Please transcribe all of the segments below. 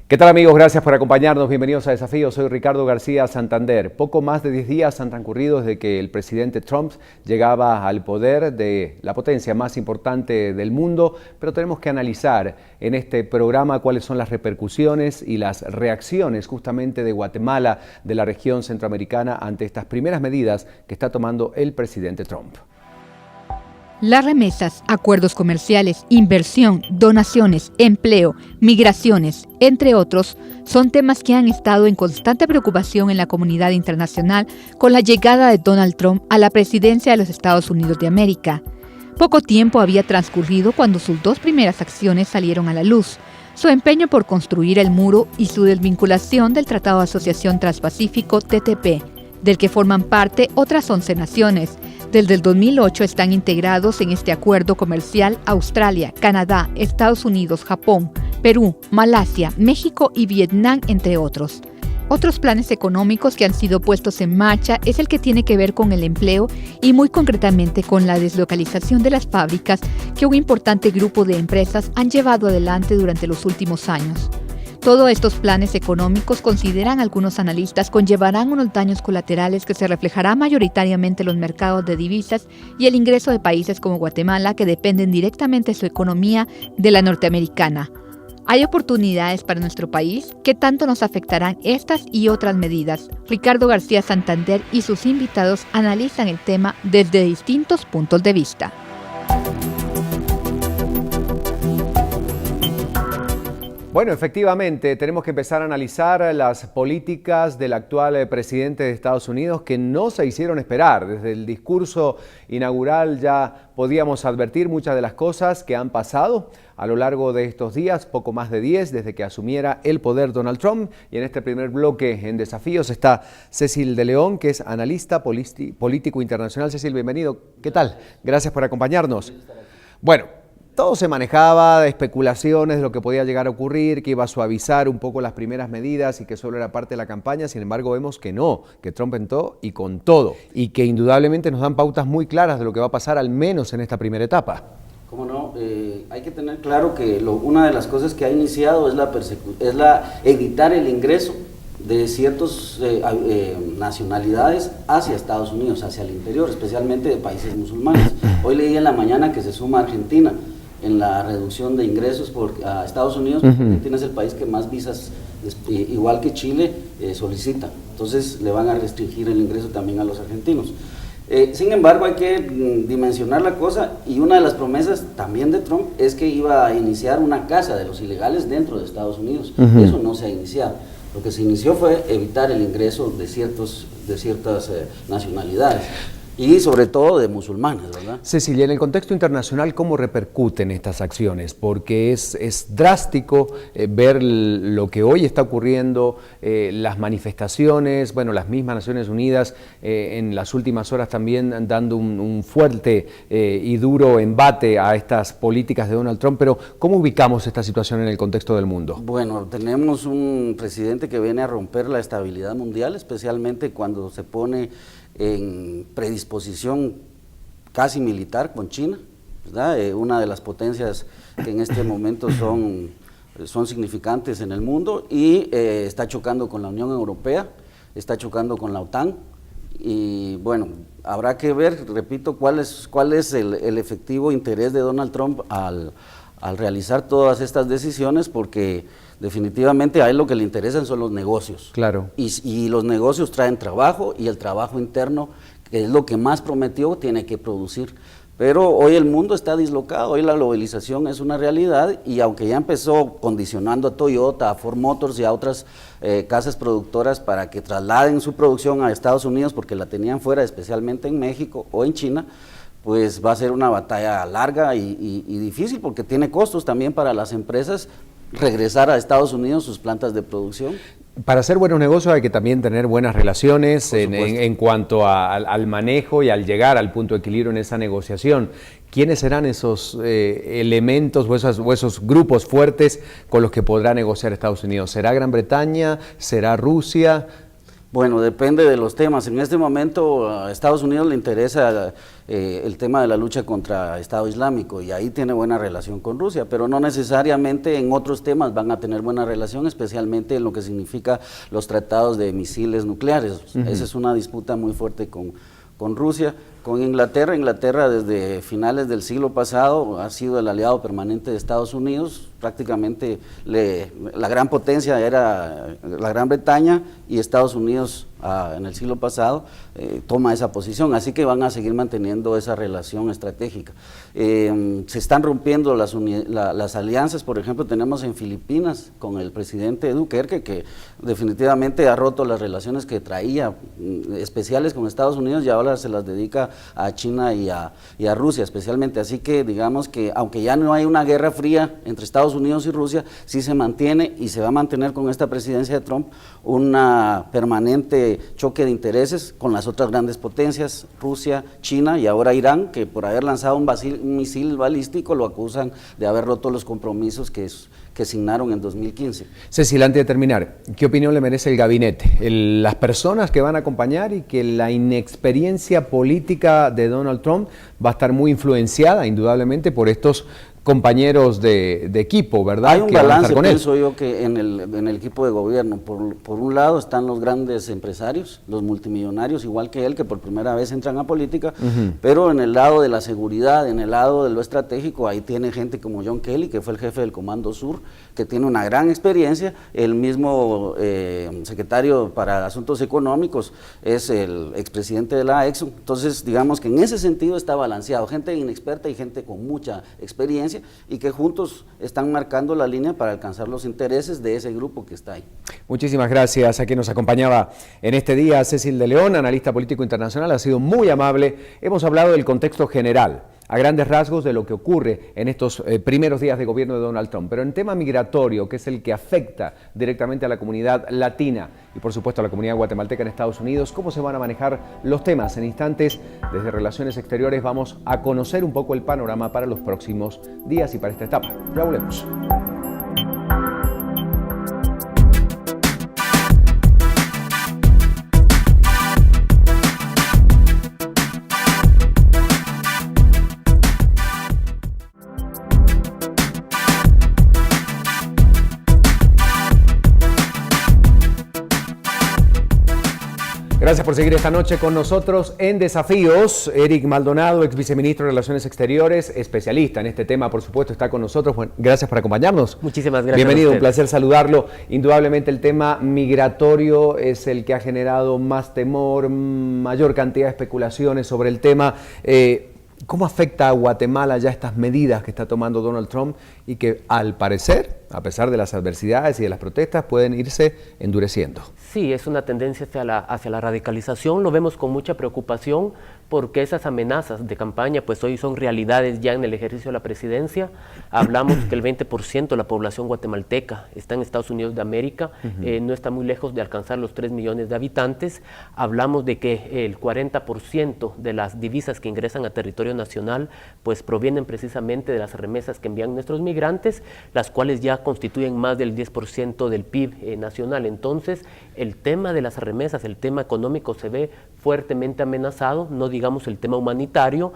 ¿Qué tal, amigos? Gracias por acompañarnos. Bienvenidos a Desafío. Soy Ricardo García Santander. Poco más de 10 días han transcurrido desde que el presidente Trump llegaba al poder de la potencia más importante del mundo, pero tenemos que analizar en este programa cuáles son las repercusiones y las reacciones justamente de Guatemala, de la región centroamericana, ante estas primeras medidas que está tomando el presidente Trump. Las remesas, acuerdos comerciales, inversión, donaciones, empleo, migraciones, entre otros, son temas que han estado en constante preocupación en la comunidad internacional con la llegada de Donald Trump a la presidencia de los Estados Unidos de América. Poco tiempo había transcurrido cuando sus dos primeras acciones salieron a la luz: su empeño por construir el muro y su desvinculación del Tratado de Asociación Transpacífico TTP, del que forman parte otras 11 naciones. Desde el 2008 están integrados en este acuerdo comercial Australia, Canadá, Estados Unidos, Japón, Perú, Malasia, México y Vietnam, entre otros. Otros planes económicos que han sido puestos en marcha es el que tiene que ver con el empleo y muy concretamente con la deslocalización de las fábricas que un importante grupo de empresas han llevado adelante durante los últimos años. Todos estos planes económicos, consideran algunos analistas, conllevarán unos daños colaterales que se reflejarán mayoritariamente en los mercados de divisas y el ingreso de países como Guatemala, que dependen directamente de su economía de la norteamericana. ¿Hay oportunidades para nuestro país? ¿Qué tanto nos afectarán estas y otras medidas? Ricardo García Santander y sus invitados analizan el tema desde distintos puntos de vista. Bueno, efectivamente, tenemos que empezar a analizar las políticas del actual presidente de Estados Unidos, que no se hicieron esperar. Desde el discurso inaugural ya podíamos advertir muchas de las cosas que han pasado a lo largo de estos días, poco más de 10, desde que asumiera el poder Donald Trump. Y en este primer bloque en Desafíos está Cecil de León, que es analista político internacional. Cecil, bienvenido. ¿Qué tal? Gracias por acompañarnos. Bueno, todo se manejaba de especulaciones de lo que podía llegar a ocurrir, que iba a suavizar un poco las primeras medidas y que solo era parte de la campaña. Sin embargo, vemos que no, que Trump entró y con todo, y que indudablemente nos dan pautas muy claras de lo que va a pasar, al menos en esta primera etapa. ¿Cómo no? Hay que tener claro que una de las cosas que ha iniciado es evitar el ingreso de ciertas nacionalidades hacia Estados Unidos, hacia el interior, especialmente de países musulmanes. Hoy leí en la mañana que se suma Argentina en la reducción de ingresos a Estados Unidos, porque Argentina es el país que más visas, igual que Chile, solicita. Entonces le van a restringir el ingreso también a los argentinos. Sin embargo, hay que dimensionar la cosa, y una de las promesas también de Trump es que iba a iniciar una casa de los ilegales dentro de Estados Unidos. Eso no se ha iniciado. Lo que se inició fue evitar el ingreso de ciertas nacionalidades. Y sobre todo de musulmanes, ¿verdad? Cecilia, en el contexto internacional, ¿cómo repercuten estas acciones? Porque es drástico ver lo que hoy está ocurriendo, las manifestaciones, bueno, las mismas Naciones Unidas en las últimas horas también dando un fuerte y duro embate a estas políticas de Donald Trump, pero ¿cómo ubicamos esta situación en el contexto del mundo? Bueno, tenemos un presidente que viene a romper la estabilidad mundial, especialmente cuando se pone en predisposición casi militar con China, ¿verdad? Una de las potencias que en este momento son significantes en el mundo, y está chocando con la Unión Europea, está chocando con la OTAN, y bueno, habrá que ver, repito, cuál es el efectivo interés de Donald Trump al realizar todas estas decisiones, porque definitivamente a él lo que le interesan son los negocios. Claro. Y los negocios traen trabajo, y el trabajo interno, que es lo que más prometió, tiene que producir. Pero hoy el mundo está dislocado, hoy la globalización es una realidad, y aunque ya empezó condicionando a Toyota, a Ford Motors y a otras casas productoras para que trasladen su producción a Estados Unidos porque la tenían fuera, especialmente en México o en China, pues va a ser una batalla larga y difícil, porque tiene costos también para las empresas regresar a Estados Unidos sus plantas de producción. Para hacer buenos negocios hay que también tener buenas relaciones en cuanto al manejo y al llegar al punto de equilibrio en esa negociación. ¿Quiénes serán esos elementos o esos grupos fuertes con los que podrá negociar Estados Unidos? ¿Será Gran Bretaña? ¿Será Rusia? Bueno, depende de los temas. En este momento a Estados Unidos le interesa el tema de la lucha contra Estado Islámico y ahí tiene buena relación con Rusia, pero no necesariamente en otros temas van a tener buena relación, especialmente en lo que significa los tratados de misiles nucleares. Esa es una disputa muy fuerte con Rusia. Con Inglaterra desde finales del siglo pasado ha sido el aliado permanente de Estados Unidos, prácticamente la gran potencia era la Gran Bretaña y Estados Unidos en el siglo pasado toma esa posición, así que van a seguir manteniendo esa relación estratégica. Se están rompiendo las alianzas, por ejemplo tenemos en Filipinas con el presidente Duterte que definitivamente ha roto las relaciones que traía especiales con Estados Unidos y ahora se las dedica a China y a Rusia especialmente, así que digamos que aunque ya no hay una guerra fría entre Estados Unidos y Rusia, sí se mantiene y se va a mantener con esta presidencia de Trump una permanente choque de intereses con las otras grandes potencias, Rusia, China y ahora Irán, que por haber lanzado un misil balístico lo acusan de haber roto los compromisos que signaron en 2015. Cecil, antes de terminar, ¿qué opinión le merece el gabinete? Las personas que van a acompañar y que la inexperiencia política de Donald Trump va a estar muy influenciada, indudablemente, por estos compañeros de equipo, ¿verdad? Hay un balance, pienso yo, que en el equipo de gobierno. Por un lado están los grandes empresarios, los multimillonarios, igual que él, que por primera vez entran a política, pero en el lado de la seguridad, en el lado de lo estratégico, ahí tiene gente como John Kelly, que fue el jefe del Comando Sur, que tiene una gran experiencia, el mismo secretario para Asuntos Económicos es el expresidente de la Exxon, entonces digamos que en ese sentido está balanceado, gente inexperta y gente con mucha experiencia, y que juntos están marcando la línea para alcanzar los intereses de ese grupo que está ahí. Muchísimas gracias a quien nos acompañaba en este día, Cecil de León, analista político internacional, ha sido muy amable. Hemos hablado del contexto general, a grandes rasgos de lo que ocurre en estos primeros días de gobierno de Donald Trump, pero en tema migratorio, que es el que afecta directamente a la comunidad latina y por supuesto a la comunidad guatemalteca en Estados Unidos, ¿cómo se van a manejar los temas? En instantes, desde Relaciones Exteriores, vamos a conocer un poco el panorama para los próximos días y para esta etapa. Ya volvemos. Gracias por seguir esta noche con nosotros en Desafíos. Eric Maldonado, ex viceministro de Relaciones Exteriores, especialista en este tema, por supuesto, está con nosotros. Bueno, gracias por acompañarnos. Muchísimas gracias. Bienvenido, un placer saludarlo. Indudablemente el tema migratorio es el que ha generado más temor, mayor cantidad de especulaciones sobre el tema. ¿Cómo afecta a Guatemala ya estas medidas que está tomando Donald Trump y que al parecer, a pesar de las adversidades y de las protestas, pueden irse endureciendo? Sí, es una tendencia hacia la radicalización, lo vemos con mucha preocupación porque esas amenazas de campaña pues hoy son realidades ya en el ejercicio de la presidencia. Hablamos que el 20% de la población guatemalteca está en Estados Unidos de América, no está muy lejos de alcanzar los 3 millones de habitantes. Hablamos de que el 40% de las divisas que ingresan a territorio nacional pues provienen precisamente de las remesas que envían nuestros migrantes, las cuales ya constituyen más del 10% del PIB nacional. Entonces, el tema de las remesas, el tema económico se ve fuertemente amenazado, no digamos el tema humanitario,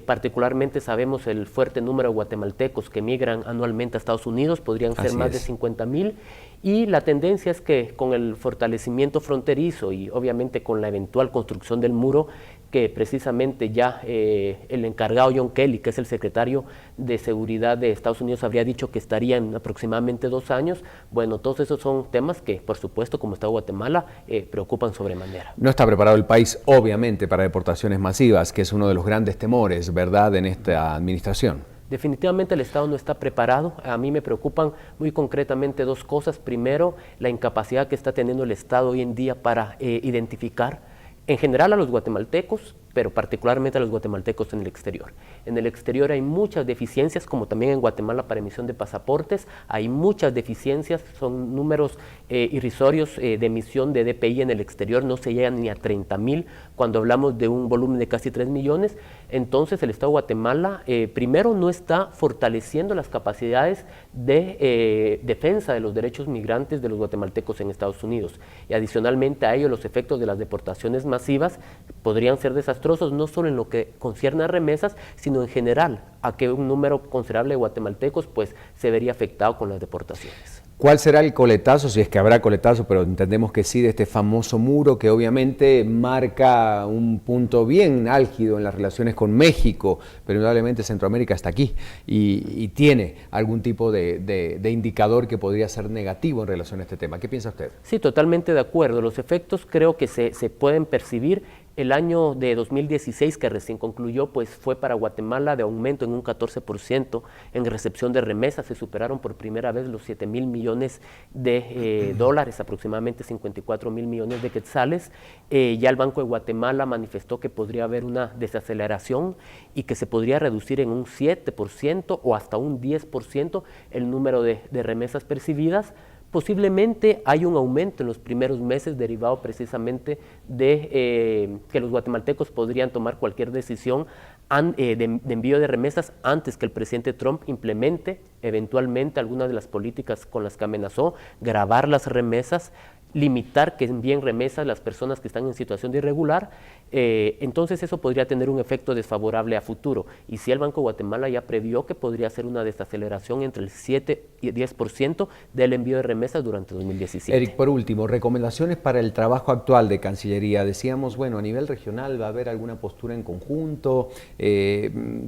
particularmente sabemos el fuerte número de guatemaltecos que migran anualmente a Estados Unidos, podrían ser más de 50,000, y la tendencia es que con el fortalecimiento fronterizo y obviamente con la eventual construcción del muro, que precisamente ya el encargado John Kelly, que es el secretario de Seguridad de Estados Unidos, habría dicho que estaría en aproximadamente 2 años. Bueno, todos esos son temas que, por supuesto, como está Guatemala, preocupan sobremanera. No está preparado el país, obviamente, para deportaciones masivas, que es uno de los grandes temores, ¿verdad?, en esta administración. Definitivamente el Estado no está preparado. A mí me preocupan muy concretamente 2 cosas. Primero, la incapacidad que está teniendo el Estado hoy en día para identificar en general a los guatemaltecos pero particularmente a los guatemaltecos en el exterior. En el exterior hay muchas deficiencias, como también en Guatemala para emisión de pasaportes, hay muchas deficiencias, son números irrisorios de emisión de DPI en el exterior, no se llegan ni a 30,000 cuando hablamos de un volumen de casi 3 millones. Entonces el Estado de Guatemala primero no está fortaleciendo las capacidades de defensa de los derechos migrantes de los guatemaltecos en Estados Unidos, y adicionalmente a ello los efectos de las deportaciones masivas podrían ser desastrosos no solo en lo que concierne a remesas, sino en general a que un número considerable de guatemaltecos pues se vería afectado con las deportaciones. ¿Cuál será el coletazo, si es que habrá coletazo, pero entendemos que sí, de este famoso muro que obviamente marca un punto bien álgido en las relaciones con México, pero indudablemente Centroamérica está aquí y tiene algún tipo de indicador que podría ser negativo en relación a este tema? ¿Qué piensa usted? Sí, totalmente de acuerdo. Los efectos creo que se pueden percibir. El año de 2016, que recién concluyó, pues fue para Guatemala de aumento en un 14% en recepción de remesas. Se superaron por primera vez los 7,000 millones de dólares, aproximadamente 54,000 millones de quetzales. Ya el Banco de Guatemala manifestó que podría haber una desaceleración y que se podría reducir en un 7% o hasta un 10% el número de remesas percibidas. Posiblemente hay un aumento en los primeros meses derivado precisamente de que los guatemaltecos podrían tomar cualquier decisión de envío de remesas antes que el presidente Trump implemente eventualmente algunas de las políticas con las que amenazó, gravar las remesas, limitar que envíen remesas las personas que están en situación de irregular. Entonces eso podría tener un efecto desfavorable a futuro, y si el Banco de Guatemala ya previó que podría ser una desaceleración entre el 7 y 10% del envío de remesas durante 2017. Eric, por último, recomendaciones para el trabajo actual de Cancillería. Decíamos, bueno, a nivel regional va a haber alguna postura en conjunto. ¿Qué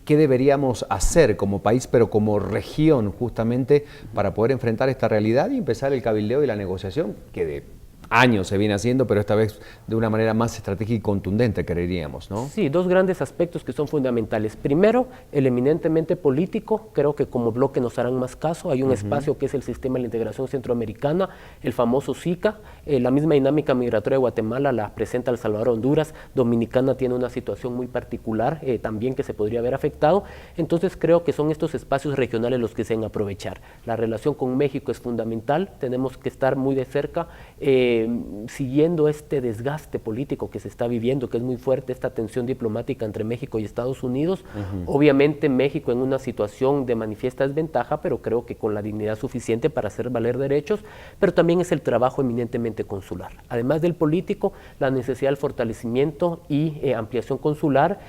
deberíamos hacer como país, pero como región, justamente para poder enfrentar esta realidad y empezar el cabildeo y la negociación, que de años se viene haciendo, pero esta vez de una manera más estratégica y contundente, creeríamos, ¿no? Sí, dos grandes aspectos que son fundamentales. Primero, el eminentemente político, creo que como bloque nos harán más caso. Hay un espacio que es el Sistema de la Integración Centroamericana, el famoso SICA. La misma dinámica migratoria de Guatemala la presenta El Salvador, Honduras. Dominicana tiene una situación muy particular también que se podría haber afectado. Entonces creo que son estos espacios regionales los que se deben aprovechar. La relación con México es fundamental, tenemos que estar muy de cerca siguiendo este desgaste político que se está viviendo, que es muy fuerte, esta tensión diplomática entre México y Estados Unidos. Obviamente México en una situación de manifiesta desventaja, pero creo que con la dignidad suficiente para hacer valer derechos, pero también es el trabajo eminentemente consular. Además del político, la necesidad del fortalecimiento y ampliación consular,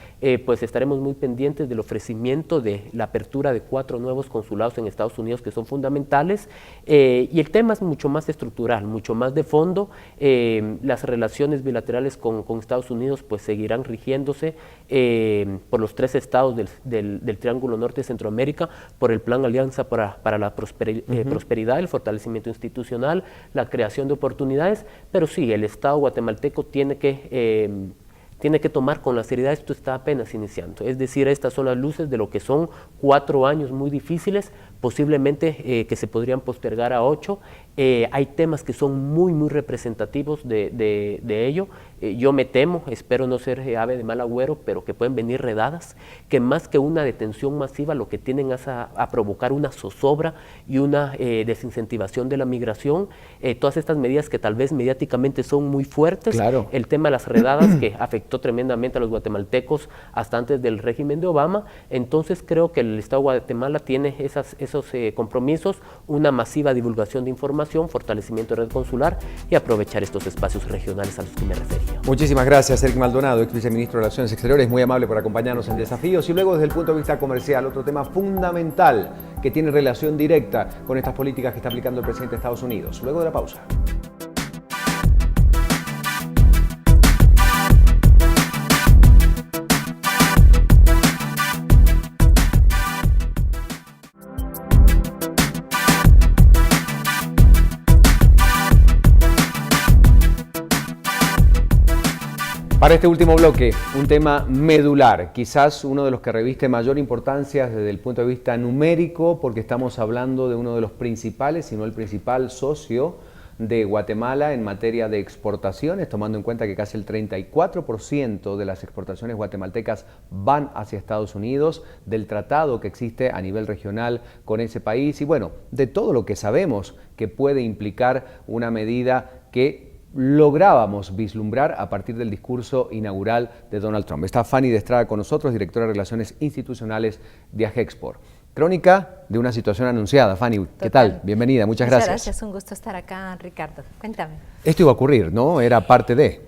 pues estaremos muy pendientes del ofrecimiento de la apertura de 4 nuevos consulados en Estados Unidos que son fundamentales, y el tema es mucho más estructural, mucho más de fondo. Las relaciones bilaterales con Estados Unidos pues seguirán rigiéndose por los 3 estados del Triángulo Norte de Centroamérica, por el Plan Alianza para la Prosperidad, el fortalecimiento institucional, la creación de oportunidades, pero sí, el Estado guatemalteco tiene que tomar con la seriedad, esto está apenas iniciando, es decir, estas son las luces de lo que son 4 años muy difíciles, posiblemente que se podrían postergar a 8. Hay temas que son muy representativos de ello. Yo me temo, espero no ser ave de mal agüero, pero que pueden venir redadas, que más que una detención masiva lo que tienden es a provocar una zozobra y una desincentivación de la migración. Todas estas medidas que tal vez mediáticamente son muy fuertes, claro. El tema de las redadas que afectó tremendamente a los guatemaltecos hasta antes del régimen de Obama. Entonces creo que el Estado de Guatemala tiene esos compromisos, una masiva divulgación de información, fortalecimiento de red consular y aprovechar estos espacios regionales a los que me refería. Muchísimas gracias, Eric Maldonado, ex viceministro de Relaciones Exteriores, muy amable por acompañarnos en Desafíos. Y luego, desde el punto de vista comercial, otro tema fundamental que tiene relación directa con estas políticas que está aplicando el presidente de Estados Unidos. Luego de la pausa. Para este último bloque, un tema medular, quizás uno de los que reviste mayor importancia desde el punto de vista numérico, porque estamos hablando de uno de los principales, si no el principal socio de Guatemala en materia de exportaciones, tomando en cuenta que casi el 34% de las exportaciones guatemaltecas van hacia Estados Unidos, del tratado que existe a nivel regional con ese país y bueno, de todo lo que sabemos que puede implicar una medida que lográbamos vislumbrar a partir del discurso inaugural de Donald Trump. Está Fanny de Estrada con nosotros, directora de Relaciones Institucionales de Agexport. Crónica de una situación anunciada. Fanny, ¿qué tal? Bienvenida, muchas gracias. Muchas gracias, un gusto estar acá, Ricardo. Cuéntame. Esto iba a ocurrir, ¿no? Era parte de...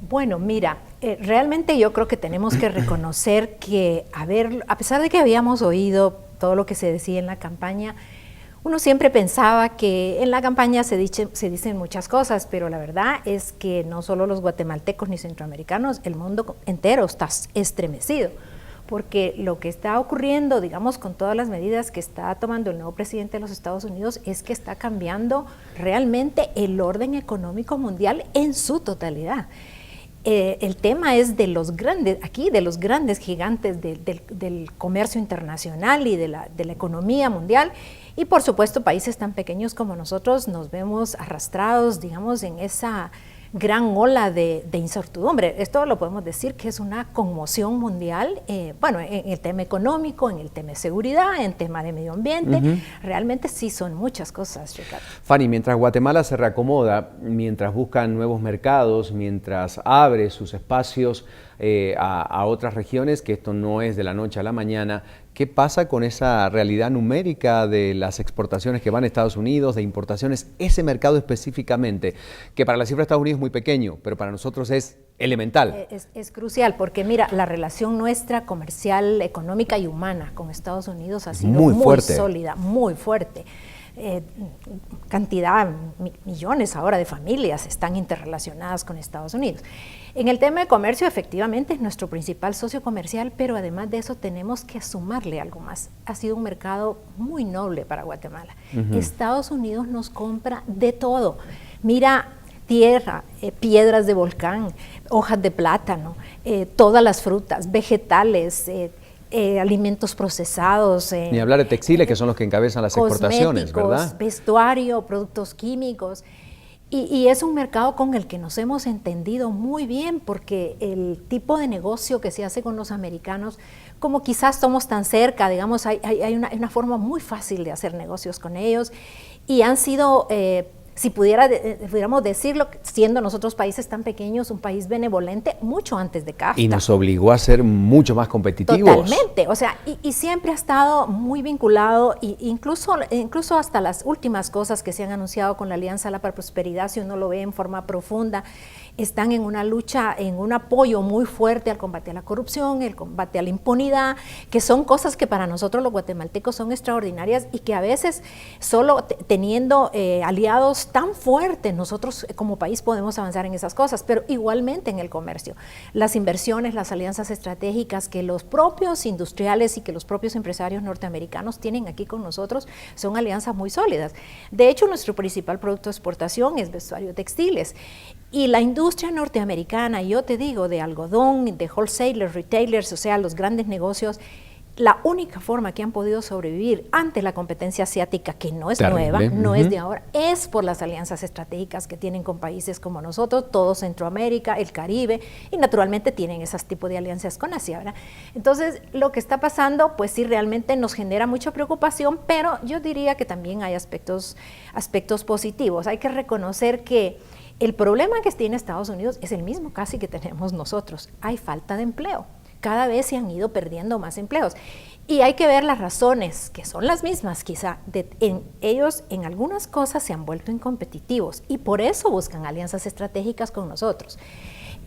Bueno, mira, realmente yo creo que tenemos que reconocer que, a pesar de que habíamos oído todo lo que se decía en la campaña, uno siempre pensaba que en la campaña se dicen muchas cosas, pero la verdad es que no solo los guatemaltecos ni centroamericanos, el mundo entero está estremecido, porque lo que está ocurriendo, digamos, con todas las medidas que está tomando el nuevo presidente de los Estados Unidos, es que está cambiando realmente el orden económico mundial en su totalidad. El tema es de los grandes gigantes del comercio internacional y de la economía mundial, y por supuesto países tan pequeños como nosotros nos vemos arrastrados, digamos, en esa gran ola de incertidumbre. Esto lo podemos decir que es una conmoción mundial, bueno, en el tema económico, en el tema de seguridad, en el tema de medio ambiente, realmente sí son muchas cosas, Ricardo. Fanny, mientras Guatemala se reacomoda, mientras buscan nuevos mercados, mientras abre sus espacios a otras regiones, que esto no es de la noche a la mañana, ¿qué pasa con esa realidad numérica de las exportaciones que van a Estados Unidos, de importaciones, ese mercado específicamente, que para la cifra de Estados Unidos es muy pequeño, pero para nosotros es elemental? Es crucial, porque mira, la relación nuestra comercial, económica y humana con Estados Unidos ha sido muy sólida, muy fuerte. Millones ahora de familias están interrelacionadas con Estados Unidos. En el tema de comercio, efectivamente, es nuestro principal socio comercial, pero además de eso tenemos que sumarle algo más. Ha sido un mercado muy noble para Guatemala. Estados Unidos nos compra de todo. Mira, tierra, piedras de volcán, hojas de plátano, todas las frutas, vegetales, alimentos procesados. Ni hablar de textiles, que son los que encabezan las exportaciones, ¿verdad? Vestuario, productos químicos. Y es un mercado con el que nos hemos entendido muy bien, porque el tipo de negocio que se hace con los americanos, como quizás estamos tan cerca, digamos, hay una forma muy fácil de hacer negocios con ellos, y han sido, si pudiéramos decirlo, siendo nosotros países tan pequeños, un país benevolente mucho antes de CAFTA. Y nos obligó a ser mucho más competitivos. Totalmente, o sea, y siempre ha estado muy vinculado, incluso hasta las últimas cosas que se han anunciado con la Alianza para la Prosperidad, si uno lo ve en forma profunda, están en una lucha, en un apoyo muy fuerte al combate a la corrupción, el combate a la impunidad, que son cosas que para nosotros los guatemaltecos son extraordinarias y que a veces solo teniendo aliados tan fuertes, nosotros como país podemos avanzar en esas cosas, pero igualmente en el comercio. Las inversiones, las alianzas estratégicas que los propios industriales y que los propios empresarios norteamericanos tienen aquí con nosotros son alianzas muy sólidas. De hecho, nuestro principal producto de exportación es vestuario textiles. Y la industria norteamericana, yo te digo, de algodón, de wholesalers, retailers, o sea, los grandes negocios, la única forma que han podido sobrevivir ante la competencia asiática, que no es nueva, no es de ahora, es por las alianzas estratégicas que tienen con países como nosotros, todo Centroamérica, el Caribe, y naturalmente tienen esos tipos de alianzas con Asia, ¿verdad? Entonces, lo que está pasando, pues sí, realmente nos genera mucha preocupación, pero yo diría que también hay aspectos positivos. Hay que reconocer que el problema que tiene Estados Unidos es el mismo casi que tenemos nosotros. Hay falta de empleo. Cada vez se han ido perdiendo más empleos. Y hay que ver las razones, que son las mismas quizá. Ellos en algunas cosas se han vuelto incompetitivos y por eso buscan alianzas estratégicas con nosotros.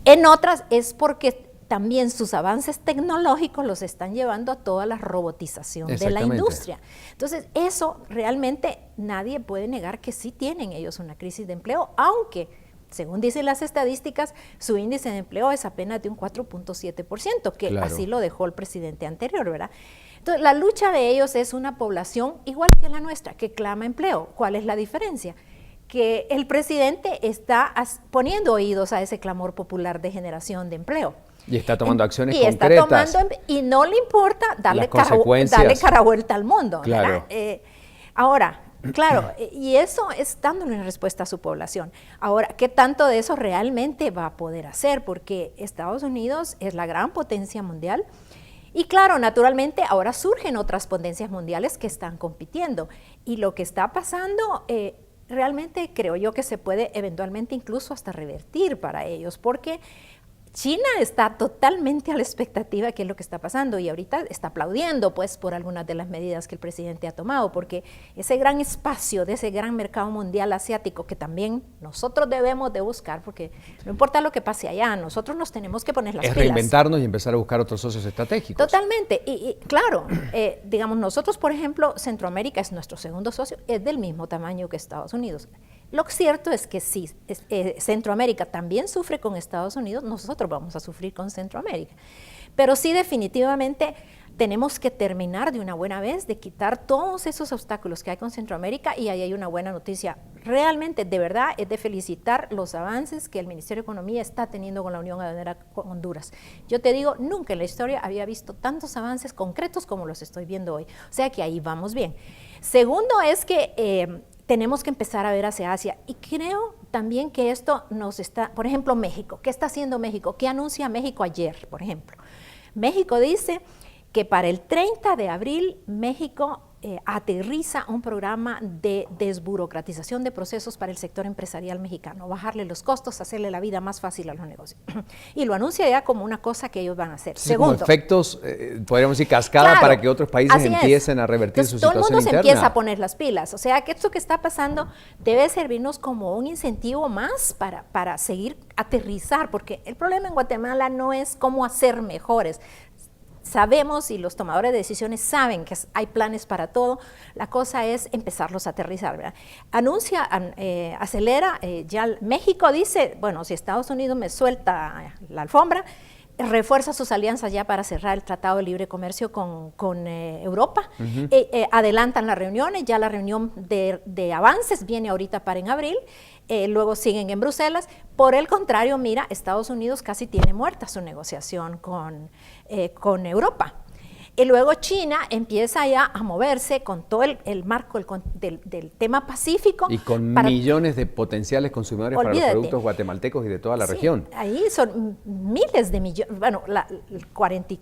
En otras es porque también sus avances tecnológicos los están llevando a toda la robotización de la industria. Entonces, eso realmente nadie puede negar que sí tienen ellos una crisis de empleo, aunque, según dicen las estadísticas, su índice de empleo es apenas de un 4.7%, que así lo dejó el presidente anterior, ¿verdad? Entonces, la lucha de ellos es una población igual que la nuestra, que clama empleo. ¿Cuál es la diferencia? Que el presidente está poniendo oídos a ese clamor popular de generación de empleo. Y está tomando acciones concretas. Y no le importa darle cara vuelta al mundo. Claro. Ahora, Claro, y eso es dándole una respuesta a su población. Ahora, ¿qué tanto de eso realmente va a poder hacer? Porque Estados Unidos es la gran potencia mundial y claro, naturalmente ahora surgen otras potencias mundiales que están compitiendo y lo que está pasando realmente creo yo que se puede eventualmente incluso hasta revertir para ellos, porque China está totalmente a la expectativa de qué es lo que está pasando y ahorita está aplaudiendo pues por algunas de las medidas que el presidente ha tomado, porque ese gran espacio de ese gran mercado mundial asiático que también nosotros debemos de buscar, porque no importa lo que pase allá, nosotros nos tenemos que poner las pilas. Es reinventarnos y empezar a buscar otros socios estratégicos. Totalmente, y claro, digamos nosotros por ejemplo, Centroamérica es nuestro segundo socio, es del mismo tamaño que Estados Unidos. Lo cierto es que si Centroamérica también sufre con Estados Unidos, nosotros vamos a sufrir con Centroamérica. Pero sí definitivamente tenemos que terminar de una buena vez de quitar todos esos obstáculos que hay con Centroamérica y ahí hay una buena noticia. Realmente, de verdad, es de felicitar los avances que el Ministerio de Economía está teniendo con la Unión Aduanera con Honduras. Yo te digo, nunca en la historia había visto tantos avances concretos como los estoy viendo hoy. O sea que ahí vamos bien. Segundo es que tenemos que empezar a ver hacia Asia y creo también que esto nos está, por ejemplo, México. ¿Qué está haciendo México? ¿Qué anuncia México ayer, por ejemplo? México dice que para el 30 de abril México aterriza un programa de desburocratización de procesos para el sector empresarial mexicano, bajarle los costos, hacerle la vida más fácil a los negocios. Y lo anuncia ya como una cosa que ellos van a hacer. Sí, segundo, como efectos, podríamos decir, cascada, claro, para que otros países empiecen a revertir su situación interna. Todo el mundo se empieza a poner las pilas. O sea, que esto que está pasando debe servirnos como un incentivo más para seguir aterrizar, porque el problema en Guatemala no es cómo hacer mejores. Sabemos y los tomadores de decisiones saben que hay planes para todo, la cosa es empezarlos a aterrizar, ¿verdad? Anuncia, acelera, ya México dice, bueno, si Estados Unidos me suelta la alfombra, refuerza sus alianzas ya para cerrar el Tratado de Libre Comercio con Europa, adelantan las reuniones, ya la reunión de avances viene ahorita para en abril, luego siguen en Bruselas. Por el contrario, mira, Estados Unidos casi tiene muerta su negociación con Europa. Y luego China empieza ya a moverse con todo el marco del tema pacífico. Y con millones de potenciales consumidores para los productos guatemaltecos y de toda la región. Ahí son miles de millones, bueno,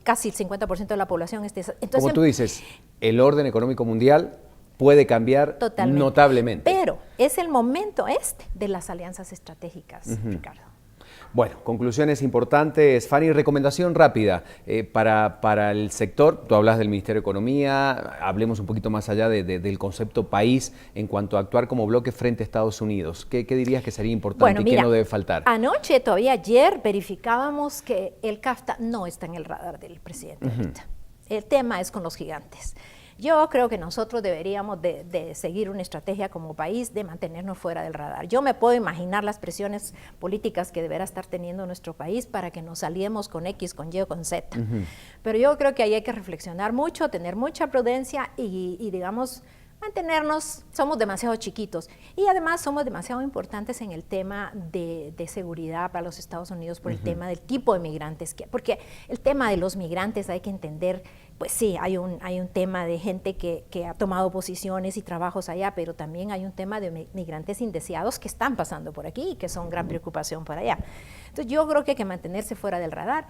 casi el 50% de la población. Entonces, como tú dices, el orden económico mundial puede cambiar notablemente. Pero es el momento de las alianzas estratégicas, Ricardo. Bueno, conclusiones importantes. Fanny, recomendación rápida para el sector. Tú hablas del Ministerio de Economía, hablemos un poquito más allá del concepto país en cuanto a actuar como bloque frente a Estados Unidos. ¿Qué dirías que sería importante y qué no debe faltar? Anoche, todavía ayer, verificábamos que el CAFTA no está en el radar del presidente ahorita. El tema es con los gigantes. Yo creo que nosotros deberíamos de seguir una estrategia como país de mantenernos fuera del radar. Yo me puedo imaginar las presiones políticas que deberá estar teniendo nuestro país para que nos aliemos con X, con Y o con Z. Pero yo creo que ahí hay que reflexionar mucho, tener mucha prudencia y digamos, mantenernos, somos demasiado chiquitos y además somos demasiado importantes en el tema de seguridad para los Estados Unidos por el tema del tipo de migrantes, porque el tema de los migrantes hay que entender, pues sí, hay un tema de gente que ha tomado posiciones y trabajos allá, pero también hay un tema de migrantes indeseados que están pasando por aquí y que son gran preocupación para allá. Entonces yo creo que hay que mantenerse fuera del radar.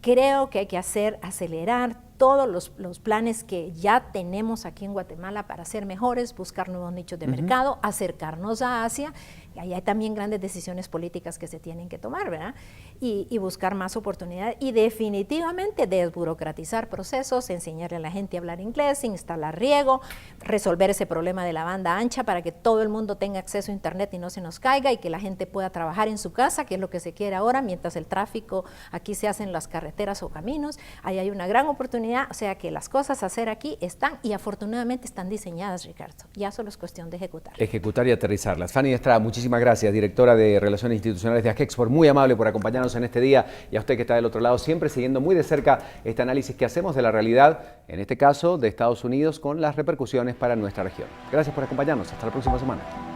Creo que hay que acelerar todos los planes que ya tenemos aquí en Guatemala para ser mejores, buscar nuevos nichos de mercado, acercarnos a Asia, y ahí hay también grandes decisiones políticas que se tienen que tomar, ¿verdad? Y buscar más oportunidades y definitivamente desburocratizar procesos, enseñarle a la gente a hablar inglés, instalar riego, resolver ese problema de la banda ancha para que todo el mundo tenga acceso a internet y no se nos caiga y que la gente pueda trabajar en su casa, que es lo que se quiere ahora, mientras el tráfico aquí se hace en las carreteras o caminos. Ahí hay una gran oportunidad, o sea que las cosas a hacer aquí están y afortunadamente están diseñadas, Ricardo. Ya solo es cuestión de ejecutar. Ejecutar y aterrizarlas. Fanny Estrada, muchísimas gracias, directora de Relaciones Institucionales de AGEXPORT, muy amable por acompañarnos en este día, y a usted que está del otro lado, siempre siguiendo muy de cerca este análisis que hacemos de la realidad, en este caso de Estados Unidos, con las repercusiones para nuestra región. Gracias por acompañarnos, hasta la próxima semana.